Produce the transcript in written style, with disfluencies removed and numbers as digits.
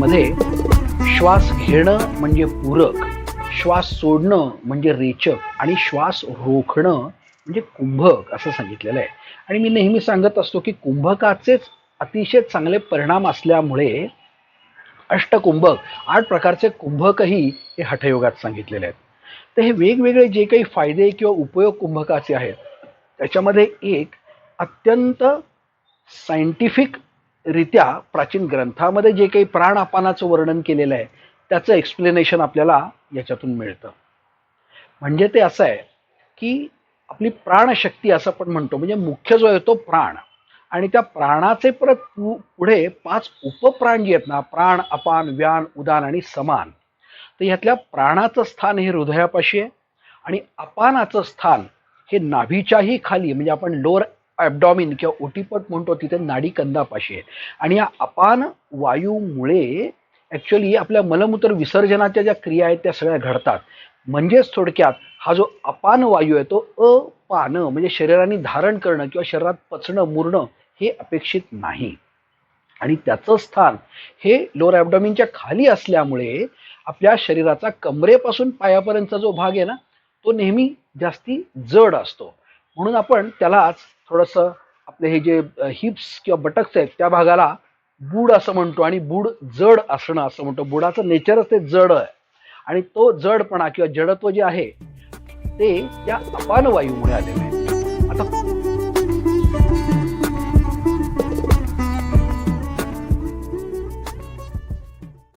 ज्यामध्ये श्वास घेणं म्हणजे पूरक, श्वास सोडणं म्हणजे रेचक आणि श्वास रोखणं म्हणजे कुंभक असं सांगितलेलं आहे. आणि मी नेहमी सांगत असतो की कुंभकाचेच अतिशय चांगले परिणाम असल्यामुळे अष्टकुंभक 8 प्रकारचे कुंभकही हे हठयोगात सांगितलेले आहेत. तर हे वेगवेगळे जे काही फायदे किंवा उपयोग कुंभकाचे आहेत त्याच्यामध्ये एक अत्यंत सायंटिफिक रित्या प्राचीन ग्रंथामध्ये जे काही प्राणापानाचं वर्णन केलेलं आहे त्याचं एक्सप्लेनेशन आपल्याला याच्यातून मिळतं. म्हणजे ते असं आहे की आपली प्राणशक्ती असं आपण म्हणतो, म्हणजे मुख्य जो आहे तो प्राण, आणि त्या प्राणाचे परत पुढे 5 उपप्राण जे आहेत ना, प्राण, अपान, व्यान, उदान आणि समान. तर ह्यातल्या प्राणाचं स्थान हे हृदयापाशी आहे आणि अपानाचं स्थान हे नाभीच्याही खाली, म्हणजे आपण लोअर ॲब्डॉमिन किंवा ओटीपट म्हणतो तिथे नाडीकंदापाशी आहे. आणि या अपान वायूमुळे ॲक्च्युअली आपल्या मलमूत्र विसर्जनाच्या ज्या क्रिया आहेत त्या सगळ्या घडतात. म्हणजेच थोडक्यात हा जो अपान वायू आहे तो अपान म्हणजे शरीराने धारण करणं किंवा शरीरात पचणं मुरणं हे अपेक्षित नाही. आणि त्याचं स्थान हे लोअर ॲब्डॉमिनच्या खाली असल्यामुळे आपल्या शरीराचा कमरेपासून पायापर्यंतचा जो भाग आहे ना तो नेहमी जास्ती जड असतो. म्हणून आपण त्यालाच थोडंसं आपले हे जे हिप्स किंवा बटक्स आहेत त्या भागाला बूड असं म्हणतो, आणि बूड जड असणं असं म्हणतो. बुडाचं नेचरच ते जड आहे आणि तो जडपणा किंवा जडत्व जे आहे ते या अपान वायूमुळे आलेलं आहे.